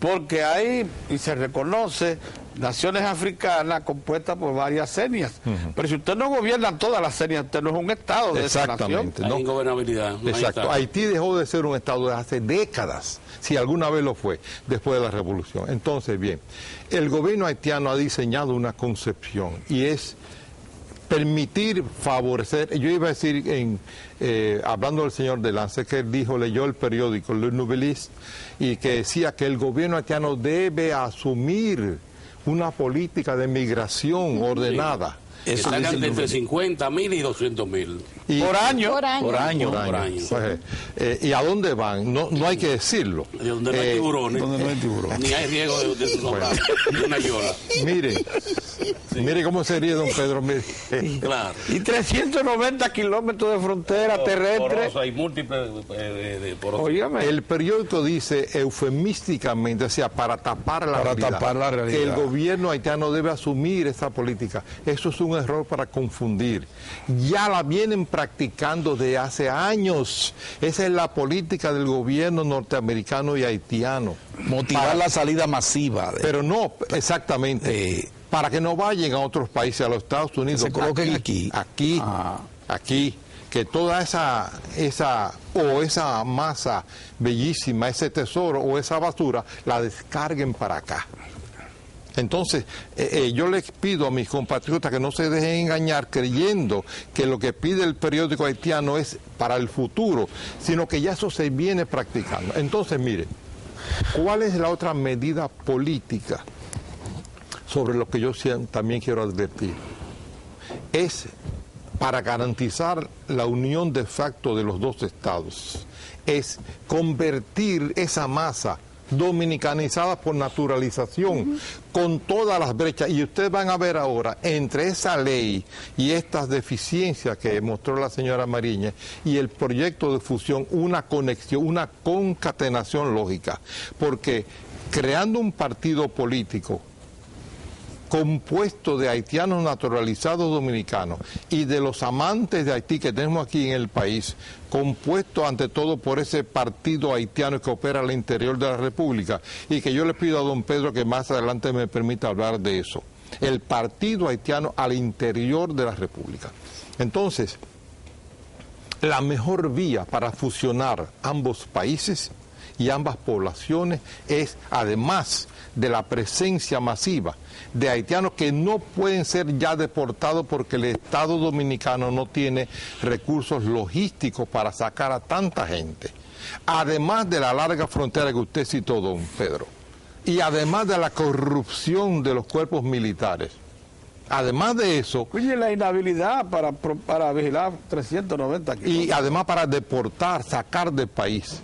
porque hay, y se reconoce, naciones africanas compuestas por varias etnias. Pero si usted no gobierna todas las etnias, usted no es un Estado de esa nación. No hay ingobernabilidad. No exacto. Haití dejó de ser un Estado desde hace décadas, si alguna vez lo fue, después de la revolución. Entonces, bien, el gobierno haitiano ha diseñado una concepción y es permitir, favorecer. Yo iba a decir, hablando del señor Delance, que él dijo, leyó el periódico Le Nouvelliste, y que decía que el gobierno haitiano debe asumir una política de migración ordenada. Eso es entre 50.000 y 200.000. Por año. Por año. Pues, ¿y a dónde van? No hay que decirlo. Donde no hay tiburones. Donde no hay tiburones. Ni hay riesgo de sobrar, ni una yola. Mire cómo sería, don Pedro. Mire. Claro. Y 390 kilómetros de frontera terrestre. Hay múltiples Óigame. El periódico dice eufemísticamente, o sea, para tapar la realidad, que el gobierno haitiano debe asumir esa política. Eso es un error para confundir. Ya la vienen practicando de hace años. Esa es la política del gobierno norteamericano y haitiano. Motivar la salida masiva. Pero no, exactamente. Para que no vayan a otros países, a los Estados Unidos. Se coloquen aquí. Aquí. Que toda esa masa bellísima, ese tesoro o esa basura, la descarguen para acá. Entonces, yo les pido a mis compatriotas que no se dejen engañar creyendo que lo que pide el periódico haitiano es para el futuro, sino que ya eso se viene practicando. Entonces, mire, ¿cuál es la otra medida política sobre lo que yo también quiero advertir? Es para garantizar la unión de facto de los dos estados, es convertir esa masa dominicanizada por naturalización, con todas las brechas. Y ustedes van a ver ahora, entre esa ley y estas deficiencias que mostró la señora Mariñez y el proyecto de fusión, una conexión, una concatenación lógica. Porque creando un partido político compuesto de haitianos naturalizados dominicanos y de los amantes de Haití que tenemos aquí en el país, compuesto ante todo por ese partido haitiano que opera al interior de la República, y que yo le pido a don Pedro que más adelante me permita hablar de eso, el partido haitiano al interior de la República. Entonces, la mejor vía para fusionar ambos países y ambas poblaciones es, además de la presencia masiva de haitianos que no pueden ser ya deportados porque el Estado dominicano no tiene recursos logísticos para sacar a tanta gente, además de la larga frontera que usted citó, don Pedro, y además de la corrupción de los cuerpos militares. Además de eso... Oye, la inhabilidad para vigilar 390 kilómetros. Y además para deportar, sacar del país.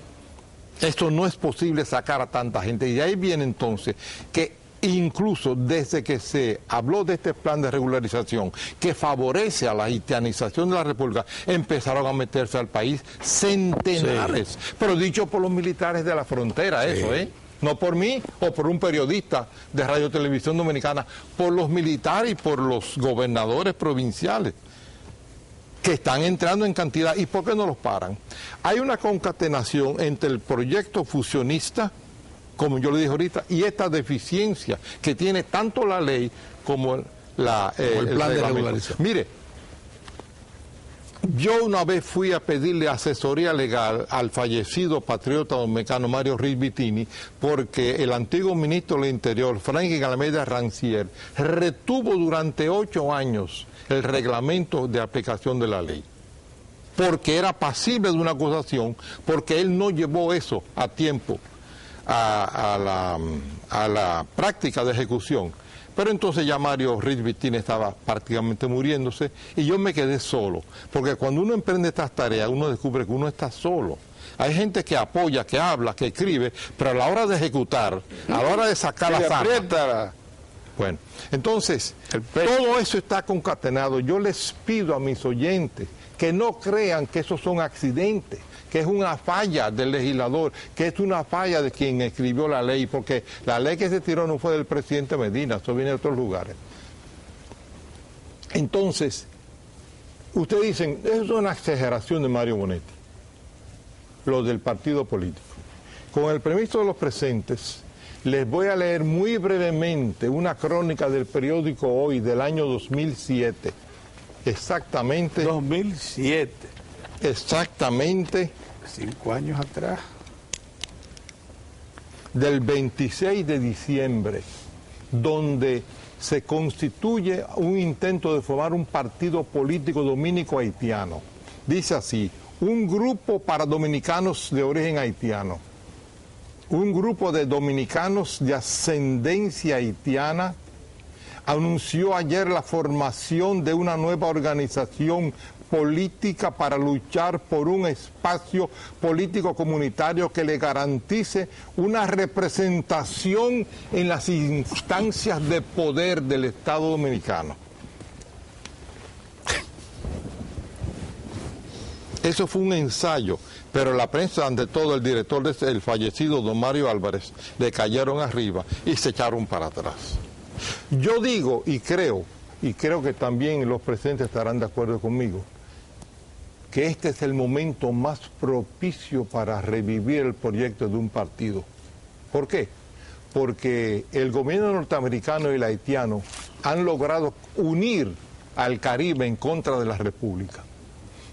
Esto no es posible sacar a tanta gente. Y de ahí viene entonces que incluso desde que se habló de este plan de regularización que favorece a la haitianización de la República, empezaron a meterse al país centenares. Sí. Pero dicho por los militares de la frontera, sí. Eso, no por mí o por un periodista de Radio Televisión Dominicana, por los militares y por los gobernadores provinciales que están entrando en cantidad. ¿Y por qué no los paran? Hay una concatenación entre el proyecto fusionista, como yo le dije ahorita, y esta deficiencia que tiene tanto la ley como el plan de regularización. Mire, yo una vez fui a pedirle asesoría legal al fallecido patriota dominicano Mario Ruiz Vittini, porque el antiguo ministro del Interior, Franklin Almeida Rancière, retuvo durante 8 años el reglamento de aplicación de la ley, porque era pasible de una acusación, porque él no llevó eso a tiempo a la práctica de ejecución. Pero entonces ya Mario Ruiz Vittini estaba prácticamente muriéndose y yo me quedé solo, porque cuando uno emprende estas tareas uno descubre que uno está solo. Hay gente que apoya, que habla, que escribe, pero a la hora de ejecutar, a la hora de sacar la fama... Bueno, entonces, todo eso está concatenado. Yo les pido a mis oyentes que no crean que esos son accidentes, que es una falla del legislador, que es una falla de quien escribió la ley, porque la ley que se tiró no fue del presidente Medina, eso viene de otros lugares. Entonces, ustedes dicen, eso es una exageración de Mario Bonetti, lo del partido político. Con el permiso de los presentes, Les voy a leer muy brevemente una crónica del periódico Hoy del año 2007. Exactamente. 2007. Exactamente. 5 años atrás. Del 26 de diciembre, donde se constituye un intento de formar un partido político dominico haitiano. Dice así: un grupo para dominicanos de origen haitiano. Un grupo de dominicanos de ascendencia haitiana anunció ayer la formación de una nueva organización política para luchar por un espacio político comunitario que le garantice una representación en las instancias de poder del Estado Dominicano. Eso fue un ensayo, pero la prensa, ante todo el director, el fallecido don Mario Álvarez, le cayeron arriba y se echaron para atrás. Yo digo y creo que también los presentes estarán de acuerdo conmigo, que este es el momento más propicio para revivir el proyecto de un partido. ¿Por qué? Porque el gobierno norteamericano y el haitiano han logrado unir al Caribe en contra de la República.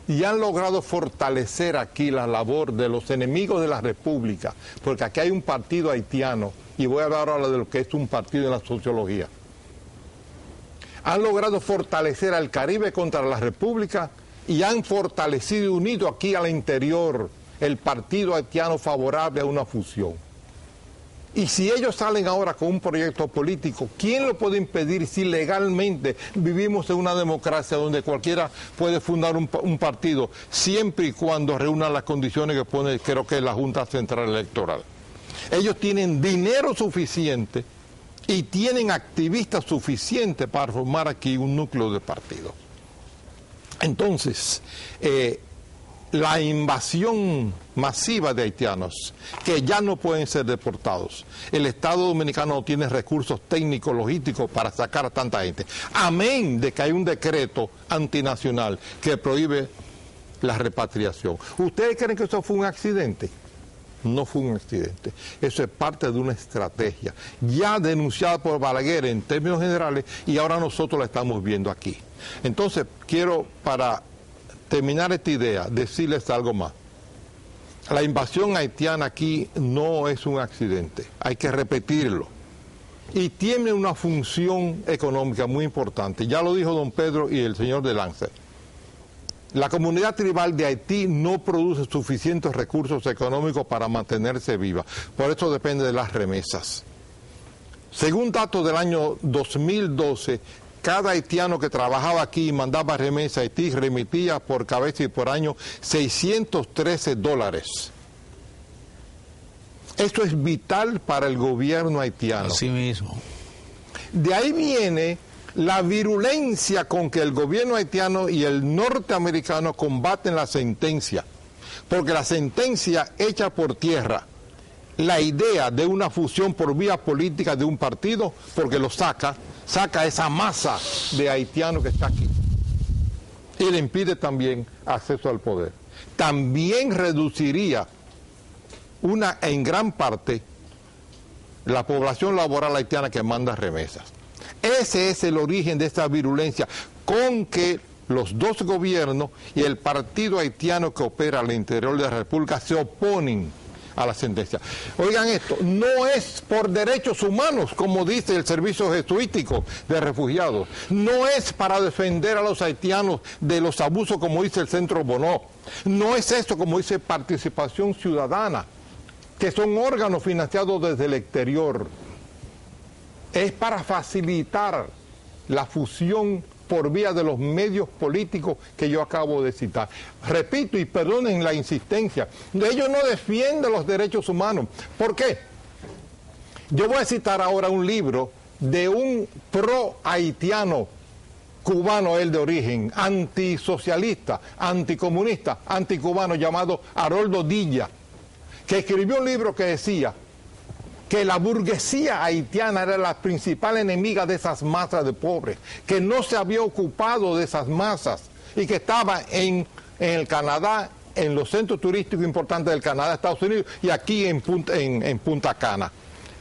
Y han logrado fortalecer aquí la labor de los enemigos de la República, porque aquí hay un partido haitiano, y voy a hablar ahora de lo que es un partido en la sociología. Han logrado fortalecer al Caribe contra la República y han fortalecido y unido aquí al interior el partido haitiano favorable a una fusión. Y si ellos salen ahora con un proyecto político, ¿quién lo puede impedir si legalmente vivimos en una democracia donde cualquiera puede fundar un partido, siempre y cuando reúna las condiciones que pone, creo que es la Junta Central Electoral? Ellos tienen dinero suficiente y tienen activistas suficientes para formar aquí un núcleo de partido. Entonces, la invasión masiva de haitianos, que ya no pueden ser deportados. El Estado Dominicano no tiene recursos técnicos, logísticos para sacar a tanta gente. Amén de que hay un decreto antinacional que prohíbe la repatriación. ¿Ustedes creen que eso fue un accidente? No fue un accidente. Eso es parte de una estrategia ya denunciada por Balaguer en términos generales y ahora nosotros la estamos viendo aquí. Entonces, quiero, para terminar esta idea, decirles algo más. La invasión haitiana aquí no es un accidente, hay que repetirlo. Y tiene una función económica muy importante. Ya lo dijo don Pedro y el señor de Lancer. La comunidad tribal de Haití no produce suficientes recursos económicos para mantenerse viva. Por eso depende de las remesas. Según datos del año 2012, cada haitiano que trabajaba aquí y mandaba remesa a Haití remitía por cabeza y por año $613. Esto es vital para el gobierno haitiano. Así mismo. De ahí viene la virulencia con que el gobierno haitiano y el norteamericano combaten la sentencia, porque la sentencia echa por tierra la idea de una fusión por vía política de un partido, porque lo saca esa masa de haitianos que está aquí y le impide también acceso al poder. También reduciría en gran parte la población laboral haitiana que manda remesas. Ese es el origen de esta virulencia con que los dos gobiernos y el partido haitiano que opera al interior de la República se oponen a la sentencia. Oigan esto, no es por derechos humanos, como dice el Servicio Jesuítico de Refugiados, no es para defender a los haitianos de los abusos, como dice el Centro Bonó, no es eso, como dice Participación Ciudadana, que son órganos financiados desde el exterior. Es para facilitar la fusión por vía de los medios políticos que yo acabo de citar. Repito, y perdonen la insistencia, ellos no defienden los derechos humanos. ¿Por qué? Yo voy a citar ahora un libro de un pro-haitiano cubano, él de origen, antisocialista, anticomunista, anticubano, llamado Haroldo Dilla, que escribió un libro que decía que la burguesía haitiana era la principal enemiga de esas masas de pobres, que no se había ocupado de esas masas y que estaba en el Canadá, en los centros turísticos importantes del Canadá, Estados Unidos y aquí en Punta Cana.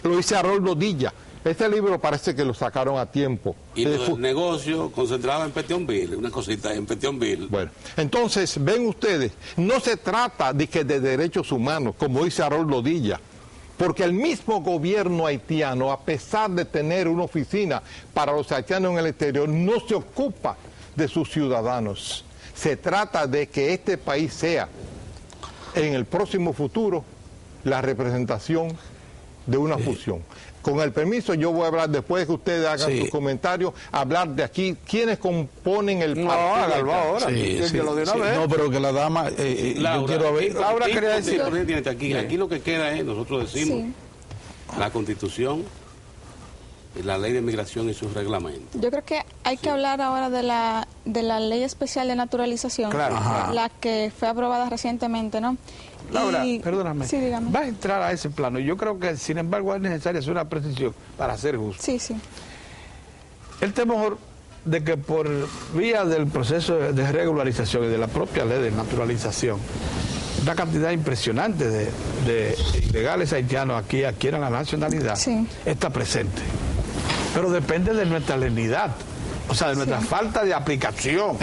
lo dice Harold Lodilla. Este libro parece que lo sacaron a tiempo. Y el negocio concentrado en Petionville, una cosita en Petionville. Bueno, entonces, ven ustedes, no se trata de que de derechos humanos, como dice Harold Lodilla, porque el mismo gobierno haitiano, a pesar de tener una oficina para los haitianos en el exterior, no se ocupa de sus ciudadanos. Se trata de que este país sea, en el próximo futuro, la representación de una fusión. Con el permiso, yo voy a hablar, después de que ustedes hagan sus comentarios, hablar de aquí, quiénes componen el partido. Hágalo ahora. No, pero que la dama, yo quiero ver. Laura quería decir. Aquí lo que queda es, nosotros decimos, la Constitución, la Ley de Migración y sus reglamentos. Yo creo que hay que hablar ahora de la Ley Especial de Naturalización, la que fue aprobada recientemente, ¿no? Laura, perdóname, sí, dígame. Va a entrar a ese plano. Yo creo que, sin embargo, es necesaria hacer una precisión para ser justo. Sí, sí. El temor de que por vía del proceso de regularización y de la propia ley de naturalización, una cantidad impresionante de ilegales haitianos aquí adquieran la nacionalidad, está presente. Pero depende de nuestra lenidad, o sea, de nuestra falta de aplicación.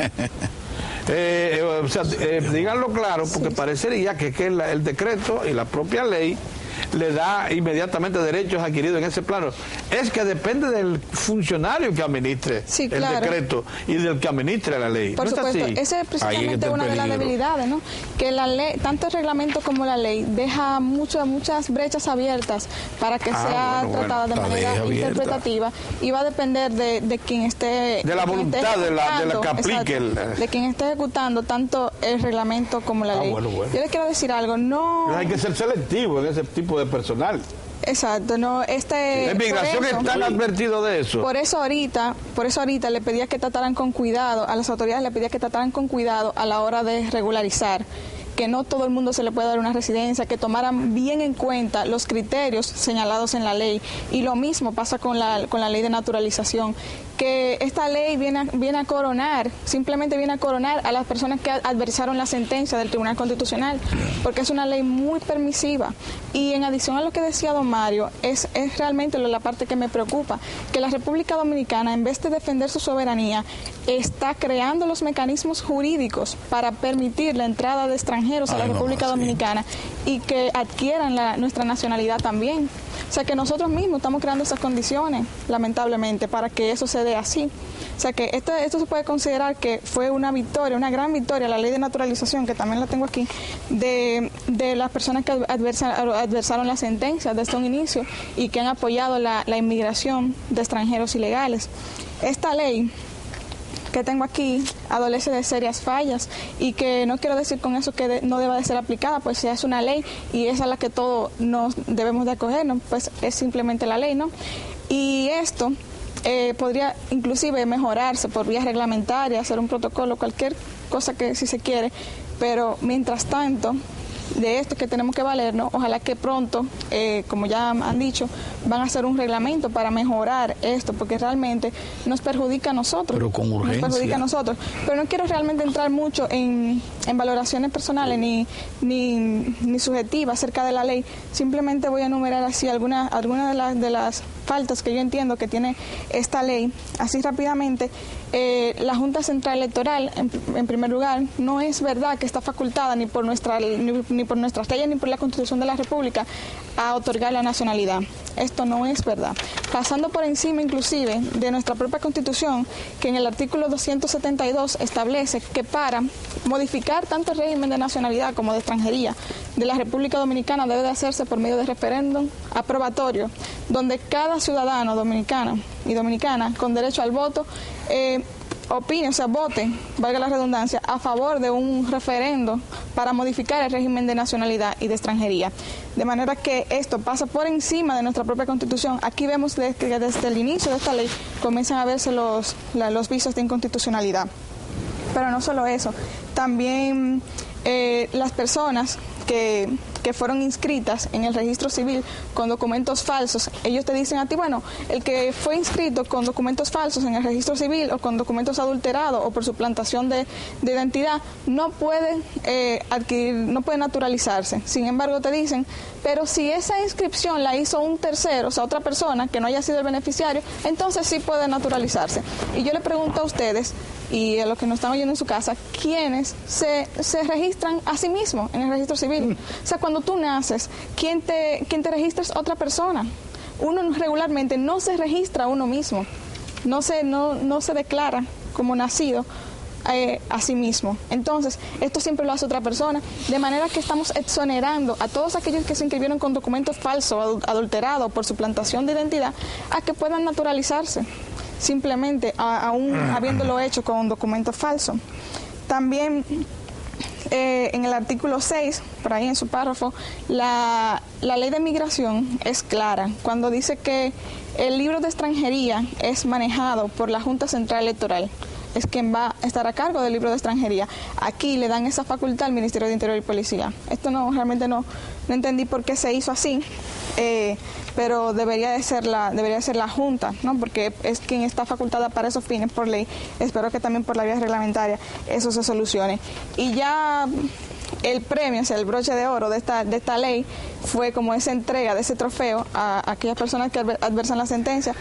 Díganlo claro, porque parecería que el decreto y la propia ley le da inmediatamente derechos adquiridos en ese plano. Es que depende del funcionario que administre el decreto y del que administre la ley. Por supuesto, esa es precisamente una de las debilidades, ¿no? Que la ley, tanto el reglamento como la ley, deja muchas brechas abiertas para que sea tratada de manera interpretativa, y va a depender de quien esté... De la voluntad de la que aplique. De quien esté ejecutando tanto el reglamento como la ley. Bueno. Yo les quiero decir algo, no hay que ser selectivo en ese tipo de personal. Exacto, no, la inmigración están advertidos de eso. Por eso ahorita le pedía que trataran con cuidado, a las autoridades le pedía que trataran con cuidado a la hora de regularizar, que no todo el mundo se le puede dar una residencia, que tomaran bien en cuenta los criterios señalados en la ley. Y lo mismo pasa con la ley de naturalización, que esta ley viene a coronar, simplemente viene a coronar a las personas que adversaron la sentencia del Tribunal Constitucional, porque es una ley muy permisiva. Y en adición a lo que decía don Mario, es realmente la parte que me preocupa, que la República Dominicana, en vez de defender su soberanía, está creando los mecanismos jurídicos para permitir la entrada de extranjeros a la República Dominicana y que adquieran nuestra nacionalidad también. O sea que nosotros mismos estamos creando esas condiciones, lamentablemente, para que eso se dé así. O sea que esto se puede considerar que fue una victoria, una gran victoria, la ley de naturalización, que también la tengo aquí, de las personas que adversaron la sentencia desde un inicio y que han apoyado la inmigración de extranjeros ilegales. Esta ley que tengo aquí adolece de serias fallas, y que no quiero decir con eso que no deba de ser aplicada, pues ya es una ley y es a la que todos nos debemos de acogernos, pues es simplemente la ley, ¿no? Y esto podría inclusive mejorarse por vía reglamentaria, hacer un protocolo, cualquier cosa que si se quiere, pero mientras tanto, de esto que tenemos que valernos, ojalá que pronto, como ya han dicho, van a hacer un reglamento para mejorar esto, porque realmente nos perjudica a nosotros. Pero con urgencia. Nos perjudica a nosotros. Pero no quiero realmente entrar mucho en valoraciones personales ni subjetivas acerca de la ley. Simplemente voy a enumerar así algunas de las faltas que yo entiendo que tiene esta ley. Así rápidamente, la Junta Central Electoral, en primer lugar, no es verdad que está facultada ni por nuestras leyes ni por la Constitución de la República a otorgar la nacionalidad. Esto no es verdad. Pasando por encima inclusive de nuestra propia Constitución, que en el artículo 272 establece que para modificar tanto el régimen de nacionalidad como de extranjería de la República Dominicana debe de hacerse por medio de referéndum aprobatorio, donde cada ciudadano dominicano y dominicana con derecho al voto opine, o sea, vote, valga la redundancia, a favor de un referendo para modificar el régimen de nacionalidad y de extranjería. De manera que esto pasa por encima de nuestra propia Constitución. Aquí vemos que desde el inicio de esta ley comienzan a verse los vicios de inconstitucionalidad. Pero no solo eso, también las personas que que fueron inscritas en el registro civil con documentos falsos, ellos te dicen a ti, bueno, el que fue inscrito con documentos falsos en el registro civil o con documentos adulterados o por suplantación de identidad, no puede adquirir, no puede naturalizarse. Sin embargo, te dicen, pero si esa inscripción la hizo un tercero, o sea, otra persona que no haya sido el beneficiario, entonces sí puede naturalizarse. Y yo le pregunto a ustedes, y a los que nos están oyendo en su casa, ¿quiénes se registran a sí mismos en el registro civil? O sea, cuando tú naces, ¿quién te registra es otra persona? Uno regularmente no se registra a uno mismo, no se declara como nacido a sí mismo. Entonces, esto siempre lo hace otra persona, de manera que estamos exonerando a todos aquellos que se inscribieron con documentos falsos, adulterados por suplantación de identidad, a que puedan naturalizarse, simplemente aún habiéndolo hecho con un documento falso. También en el artículo 6, por ahí en su párrafo, la ley de migración es clara cuando dice que el libro de extranjería es manejado por la Junta Central Electoral, es quien va a estar a cargo del libro de extranjería. Aquí le dan esa facultad al Ministerio de Interior y Policía. Esto realmente no entendí por qué se hizo así, pero debería de ser la Junta, ¿no? Porque es quien está facultada para esos fines por ley. Espero que también por la vía reglamentaria eso se solucione. Y ya el premio, o sea, el broche de oro de esta ley fue como esa entrega de ese trofeo a aquellas personas que adversan la sentencia.